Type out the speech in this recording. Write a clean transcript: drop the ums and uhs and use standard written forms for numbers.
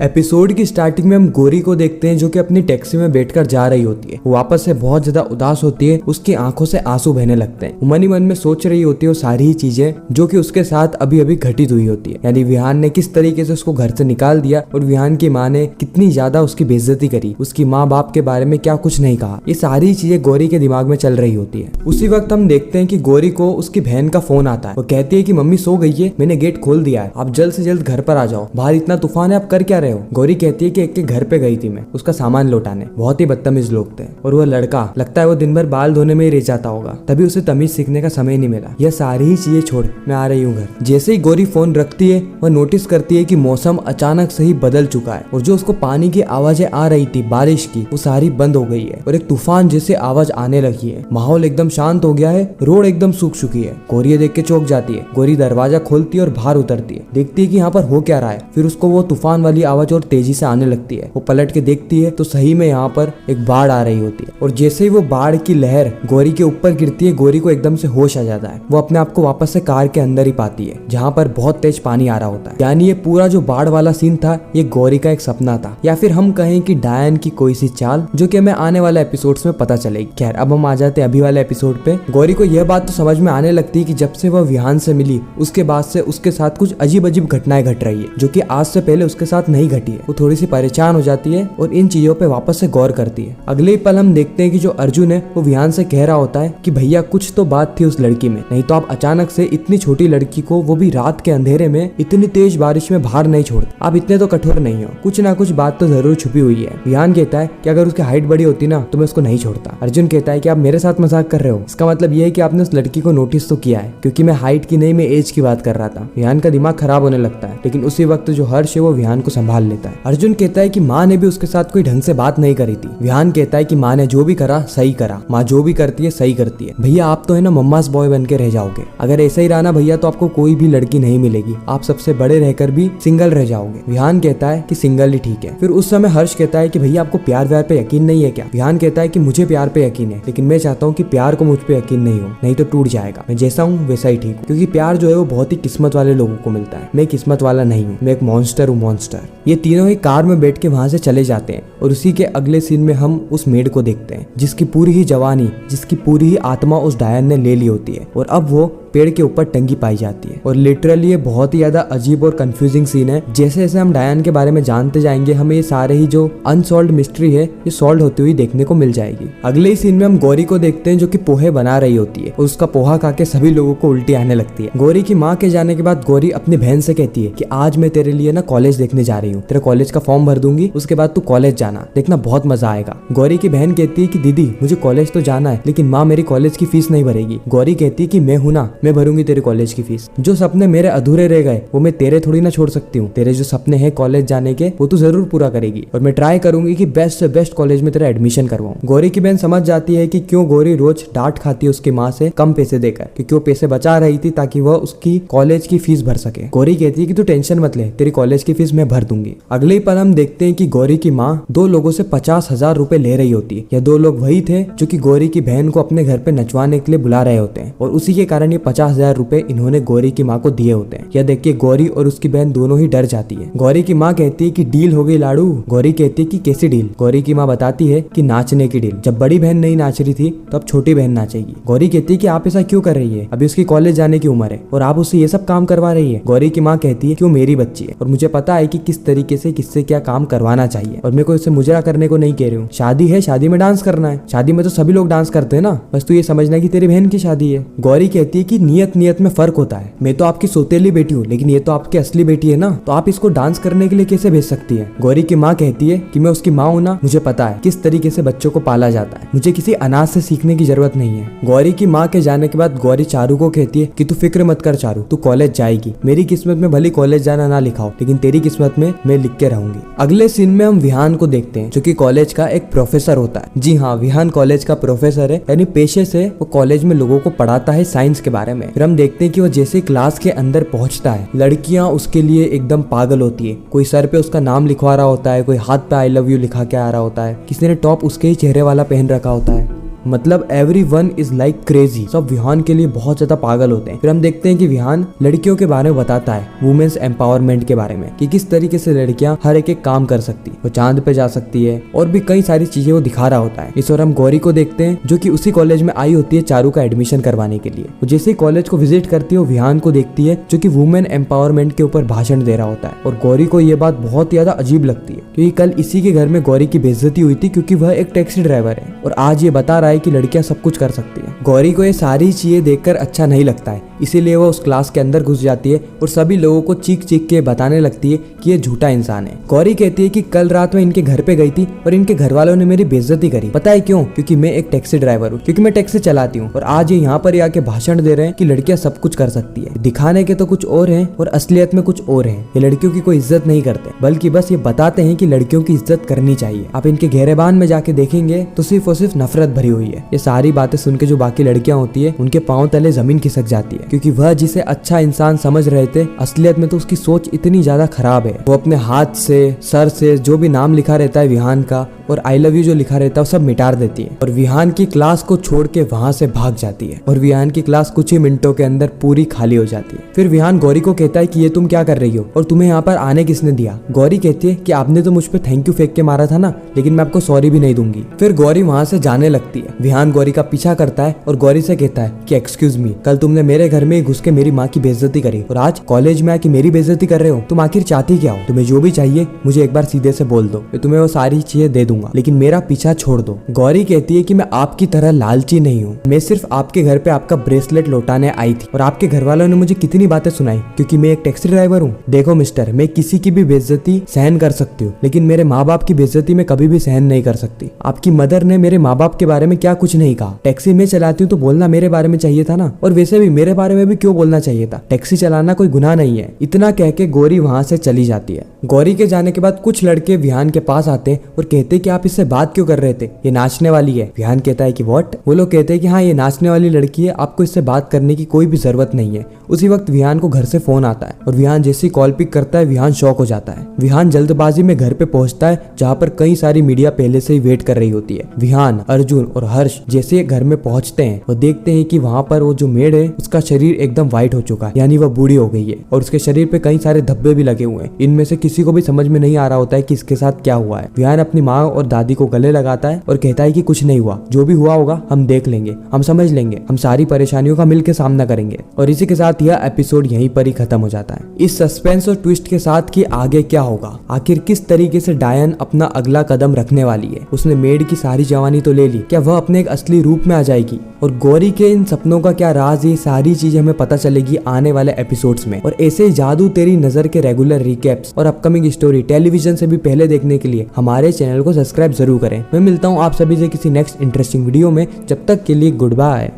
Episode की starting में हम गोरी को देखते हैं जो कि अपनी टैक्सी में बैठकर जा रही होती है। वो वापस से बहुत ज्यादा उदास होती है, उसकी आंखों से आंसू बहने लगते हैं। वो मन ही मन में सोच रही होती है वो सारी ही चीजें जो कि उसके साथ अभी अभी घटित हुई होती है, यानी विहान ने किस तरीके से उसको घर से निकाल दिया और विहान की माँ ने कितनी ज्यादा उसकी बेइज्जती करी, उसकी माँ बाप के बारे में क्या कुछ नहीं कहा। ये सारी चीजें गोरी के दिमाग में चल रही होती है। उसी वक्त हम देखते हैं कि गोरी को उसकी बहन का फोन आता है। वो कहती है कि मम्मी सो गई है, मैंने गेट खोल दिया है, आप जल्द से जल्द घर पर आ जाओ, बाहर इतना तूफान है, आप कर क्या रहे हो। गोरी कहती है कि एक के घर पे गई थी मैं उसका सामान लौटाने। बहुत ही बदतमीज लोग थे और वह लड़का लगता है वो दिन भर बाल धोने में ही रह जाता होगा, तभी उसे तमीज सीखने का समय नहीं मिला। यह सारी ही चीजें छोड़ मैं आ रही हूँ घर। जैसे ही गोरी फोन रखती है वह नोटिस करती है कि मौसम अचानक से ही बदल चुका है और जो उसको पानी की आवाजें आ रही थी बारिश की, वो सारी बंद हो गई है और एक तूफान जैसे आवाज आने लगी है। माहौल एकदम शांत हो गया है, रोड एकदम सूख चुकी है। गोरी देख के चौंक जाती है। गोरी दरवाजा खोलती है और बाहर उतरती है, देखती है कि यहाँ पर हो क्या रहा है। फिर उसको वो तूफान वाली आवाज और तेजी से आने लगती है। वो पलट के देखती है तो सही में यहाँ पर एक बाढ़ आ रही होती है और जैसे ही वो बाढ़ की लहर गोरी के ऊपर गिरती है, गोरी को एकदम से होश आ जाता है। वो अपने आप को वापस से कार के अंदर ही पाती है जहाँ पर बहुत तेज पानी आ रहा होता है। यानी ये पूरा जो बाढ़ वाला सीन था ये गोरी का एक सपना था, या फिर हम कहें कि डायन की कोई सी चाल जो कि हमें आने वाले एपिसोड्स में पता चलेगी। खैर अब हम आ जाते हैं अभी वाले एपिसोड पे। गोरी को यह बात तो समझ में आने लगती है कि जब से वह विहान से मिली उसके बाद से उसके साथ कुछ अजीब अजीब घटनाएं घट रही है जो कि आज से पहले उसके साथ नहीं घटी है। वो थोड़ी सी परेशान हो जाती है और इन चीजों पे वापस से गौर करती है। अगले पल हम देखते हैं कि जो अर्जुन है वो विहान से कह रहा होता है कि भैया कुछ तो बात थी उस लड़की में, नहीं तो आप अचानक से इतनी छोटी लड़की को, वो भी रात के अंधेरे में इतनी तेज बारिश में बाहर नहीं छोड़ते। आप इतने तो कठोर नहीं हो, कुछ ना कुछ बात तो जरूर छुपी हुई है। विहान कहता है कि अगर उसकी हाइट बड़ी होती ना तो मैं उसको नहीं छोड़ता। अर्जुन कहता है कि आप मेरे साथ मजाक कर रहे हो, इसका मतलब ये है कि आपने उस लड़की को नोटिस तो किया है, क्योंकि मैं हाइट की नहीं मैं एज की बात कर रहा था। विहान का दिमाग खराब होने लगता है, लेकिन उसी वक्त जो हर्ष है वो विहान को संभाल लेता है। अर्जुन कहता है कि माँ ने भी उसके साथ कोई ढंग से बात नहीं करी थी। विहान कहता है कि माँ ने जो भी करा सही करा, माँ जो भी करती है सही करती है। भैया आप तो है ना मम्मास बॉय बन के रह जाओगे, अगर ऐसा ही रहा ना भैया तो आपको कोई भी लड़की नहीं मिलेगी, आप सबसे बड़े रहकर भी सिंगल रह जाओगे। विहान कहता है कि सिंगल ही ठीक है। फिर उस समय हर्ष कहता है कि भैया आपको प्यार व्यार पे यकीन नहीं है क्या। विहान कहता है कि मुझे प्यार पे यकीन है, लेकिन मैं चाहता हूँ कि प्यार को मुझ पे यकीन नहीं हो, नहीं तो टूट जाएगा। मैं जैसा हूँ वैसा ही ठीक हूँ, क्योंकि प्यार जो है वो बहुत ही किस्मत वाले लोगों को मिलता है। मैं किस्मत वाला नहीं हूँ, मैं एक मॉन्स्टर हूँ, मॉन्स्टर। ये तीनों ही कार में बैठ के वहां से चले जाते हैं और उसी के अगले सीन में हम उस मेड को देखते हैं जिसकी पूरी ही जवानी, जिसकी पूरी ही आत्मा उस डायन ने ले ली होती है और अब वो पेड़ के ऊपर टंगी पाई जाती है। और लिटरली ये बहुत ही ज्यादा अजीब और कंफ्यूजिंग सीन है। जैसे जैसे हम डायन के बारे में जानते जाएंगे हमें ये सारे ही जो अनसॉल्व्ड मिस्ट्री है ये सॉल्व होती हुई देखने को मिल जाएगी। अगले ही सीन में हम गौरी को देखते हैं जो कि पोहे बना रही होती है और उसका पोहा खा के सभी लोगों को उल्टी आने लगती है। गौरी की माँ के जाने के बाद गौरी अपनी बहन से कहती है कि आज मैं तेरे लिए ना कॉलेज देखने जा रही हूँ, तेरे कॉलेज का फॉर्म भर दूंगी, उसके बाद तू कॉलेज जाना, देखना बहुत मजा आएगा। गौरी की बहन कहती है कि दीदी मुझे कॉलेज तो जाना है, लेकिन माँ मेरी कॉलेज की फीस नहीं भरेगी। गौरी कहती है कि मैं हूं ना, मैं भरूंगी तेरे कॉलेज की फीस। जो सपने मेरे अधूरे रह गए वो मैं तेरे थोड़ी ना छोड़ सकती हूँ। तेरे जो सपने हैं कॉलेज जाने के वो तू जरूर पूरा करेगी और मैं ट्राई करूंगी कि बेस्ट से बेस्ट कॉलेज में तेरा एडमिशन करवाऊं। गौरी की बहन समझ जाती है कि क्यों गौरी रोज डांट खाती है उसकी माँ से कम पैसे देकर, क्योंकि वो पैसे बचा रही थी ताकि वह उसकी कॉलेज की फीस भर सके। गौरी कहती है कि तू टेंशन मत ले, तेरी कॉलेज की फीस मैं भर दूंगी। अगले ही पल हम देखते हैं कि गौरी की माँ दो लोगों से 50,000 रुपए ले रही होती है। यह दो लोग वही थे जो कि गौरी की बहन को अपने घर पे नचवाने के लिए बुला रहे होते हैं और उसी के कारण ये 50,000 रुपए इन्होंने गौरी की माँ को दिए होते हैं। यह देख के गौरी और उसकी बहन दोनों ही डर जाती है। गौरी की माँ कहती है कि डील हो गई लाडू। गौरी कहती है कि कैसी डील। गौरी की माँ बताती है कि नाचने की डील। जब बड़ी बहन नहीं नाच रही थी तो अब छोटी बहन नाचेगी। गौरी कहती है कि आप ऐसा क्यों कर रही है, अभी उसकी कॉलेज जाने की उम्र है और आप उससे ये सब काम करवा रही है। गौरी की माँ कहती है कि वो मेरी बच्ची है और मुझे पता है कि किस तरीके से किससे क्या काम करवाना चाहिए और मैं कोई उससे मुजरा करने को नहीं कह रही हूँ। शादी है, शादी में डांस करना है, शादी में तो सभी लोग डांस करते हैं ना, बस तू ये समझना कि तेरी बहन की शादी है। गौरी कहती है कि नियत में फर्क होता है, मैं तो आपकी सौतेली बेटी हूँ लेकिन ये तो आपकी असली बेटी है ना, तो आप इसको डांस करने के लिए कैसे भेज सकती है। गौरी की माँ कहती है कि मैं उसकी माँ हूँ ना, मुझे पता है किस तरीके से बच्चों को पाला जाता है, मुझे किसी अनाथ से सीखने की जरूरत नहीं है। गौरी की माँ के जाने के बाद गौरी चारू को कहती है कि तू फिक्र मत कर चारू, तू कॉलेज जाएगी, मेरी किस्मत में भले कॉलेज जाना ना लिखा हो लेकिन तेरी किस्मत में मैं लिख के रहूंगी। अगले सीन में हम विहान को देखते हैं जो कि कॉलेज का एक प्रोफेसर होता है। जी हाँ, विहान कॉलेज का प्रोफेसर है, यानी पेशे से वो कॉलेज में लोगों को पढ़ाता है साइंस के बारे में। फिर हम देखते हैं कि वो जैसे क्लास के अंदर पहुंचता है लड़कियां उसके लिए एकदम पागल होती है। कोई सर पे उसका नाम लिखवा रहा होता है, कोई हाथ पे आई लव यू लिखा के आ रहा होता है, किसी ने टॉप उसके ही चेहरे वाला पहन रखा होता है। मतलब एवरीवन इज लाइक क्रेजी, सब विहान के लिए बहुत ज्यादा पागल होते हैं। फिर हम देखते हैं कि विहान लड़कियों के बारे में बताता है, वुमेन्स एम्पावरमेंट के बारे में, कि किस तरीके से लड़कियां हर एक काम कर सकती, वो चांद पे जा सकती है और भी कई सारी चीजें वो दिखा रहा होता है। इस और हम गौरी को देखते हैं जो कि उसी कॉलेज में आई होती है चारू का एडमिशन करवाने के लिए। वो जैसे ही कॉलेज को विजिट करती है वो विहान को देखती है जो कि वुमेन एम्पावरमेंट के ऊपर भाषण दे रहा होता है। और गौरी को ये बात बहुत ज्यादा अजीब लगती है क्योंकि कल इसी के घर में गौरी की बेइज्जती हुई थी क्योंकि वह एक टैक्सी ड्राइवर है और आज ये बता रहा है कि लड़कियां सब कुछ कर सकती है। गौरी को ये सारी चीजें देखकर अच्छा नहीं लगता है, इसीलिए वो उस क्लास के अंदर घुस जाती है और सभी लोगों को चीख चीख के बताने लगती है कि ये झूठा इंसान है। गौरी कहती है कि कल रात में इनके घर पे गई थी और इनके घर वालों ने मेरी बेइज्जती करी। पता है क्यों? क्योंकि मैं एक टैक्सी ड्राइवर हूँ, क्योंकि मैं टैक्सी चलाती हूँ। और आज ये यहाँ पर आके भाषण दे रहे हैं कि लड़कियां सब कुछ कर सकती है। दिखाने के तो कुछ और है और असलियत में कुछ और है। ये लड़कियों की कोई इज्जत नहीं करते, बल्कि बस ये बताते हैं कि लड़कियों की इज्जत करनी चाहिए। आप इनके घेरेबान में जाके देखेंगे तो सिर्फ और सिर्फ नफरत भरी हुई है। ये सारी बातें सुन के जो बाकी लड़कियां होती है उनके पांव तले जमीन खिसक जाती है, क्योंकि वह जिसे अच्छा इंसान समझ रहे थे असलियत में तो उसकी सोच इतनी ज्यादा खराब है। वो अपने हाथ से, सर से जो भी नाम लिखा रहता है विहान का और आई लव यू जो लिखा रहता है वो सब मिटा देती है और विहान की क्लास को छोड़ के वहां से भाग जाती है। और विहान की क्लास कुछ ही मिनटों के अंदर पूरी खाली हो जाती है। फिर विहान गौरी को कहता है कि ये तुम क्या कर रही हो और तुम्हें यहाँ पर आने किसने दिया? गौरी कहती है कि आपने तो मुझ पे थैंक यू फेंक के मारा था ना, लेकिन मैं आपको सॉरी भी नहीं दूंगी। फिर गौरी वहां से जाने लगती है। विहान गौरी का पीछा करता है और गौरी से कहता है कि एक्सक्यूज मी, कल तुमने मेरे घर में घुस के मेरी माँ की बेइज्जती करी और आज कॉलेज में आके मेरी बेइज्जती कर रहे हो। तुम आखिर चाहती क्या हो? तुम्हें जो भी चाहिए मुझे एक बार सीधे से बोल दो, मैं तुम्हें वो सारी चीजें दे दूंगा, लेकिन मेरा पीछा छोड़ दो। गौरी कहती है कि मैं आपकी तरह लालची नहीं हूँ, मैं सिर्फ आपके घर पे आपका ब्रेसलेट लौटाने आई थी और आपके घर वालों ने मुझे कितनी बातें सुनाई क्योंकि मैं एक टैक्सी ड्राइवर हूँ। देखो मिस्टर, मैं किसी की भी बेइज्जती सहन कर सकती हूँ, लेकिन मेरे माँ बाप की बेइज्जती मैं कभी भी सहन नहीं कर सकती। आपकी मदर ने मेरे माँ बाप के बारे में क्या कुछ नहीं कहा। टैक्सी में चलाती हूँ तो बोलना मेरे बारे में चाहिए था ना, और वैसे भी मेरे बारे में भी क्यों बोलना चाहिए था? टैक्सी चलाना कोई गुनाह नहीं है। इतना कह के गौरी वहां से चली जाती है। गौरी के जाने के बाद कुछ लड़के विहान के पास आते हैं और कहते हैं कि आप इससे बात क्यों कर रहे थे, ये नाचने वाली है। विहान कहता है कि व्हाट? वो लोग कहते हैं कि हाँ ये नाचने वाली लड़की है, आपको इससे बात करने की कोई भी जरूरत नहीं है। उसी वक्त विहान को घर से फोन आता है और विहान जैसे ही कॉल पिक करता है विहान शॉक हो जाता है। विहान जल्दबाजी में घर पे पहुंचता है जहाँ पर कई सारी मीडिया पहले से ही वेट कर रही होती है। विहान, अर्जुन और हर्ष जैसे घर में पहुंचते हैं वो देखते हैं कि वहाँ पर वो जो मेड है उसका शरीर एकदम व्हाइट हो चुका है, यानी वह बूढ़ी हो गई है और उसके शरीर पे कई सारे धब्बे भी लगे हुए हैं। इनमें से किसी को भी समझ में नहीं आ रहा होता है कि इसके साथ क्या हुआ है। विहान अपनी माँ और दादी को गले लगाता है और कहता है कि कुछ नहीं हुआ, जो भी हुआ होगा हम देख लेंगे, हम समझ लेंगे, हम सारी परेशानियों का मिलकर सामना करेंगे। और इसी के साथ यह एपिसोड यहीं पर ही खत्म हो जाता है, इस सस्पेंस और ट्विस्ट के साथ कि आगे क्या होगा, आखिर किस तरीके से डायन अपना अगला कदम रखने वाली है। उसने मेड की सारी जवानी तो ले ली, क्या वह अपने एक असली रूप में आ जाएगी? और गौरी के इन सपनों का क्या राज, ये सारी चीजें हमें पता चलेगी आने वाले एपिसोड्स में। और ऐसे ही जादू तेरी नजर के रेगुलर रिकैप्स और अपकमिंग स्टोरी टेलीविजन से भी पहले देखने के लिए हमारे चैनल को सब्सक्राइब जरूर करें। मैं मिलता हूँ आप सभी से किसी नेक्स्ट इंटरेस्टिंग वीडियो में, जब तक के लिए गुड बाय।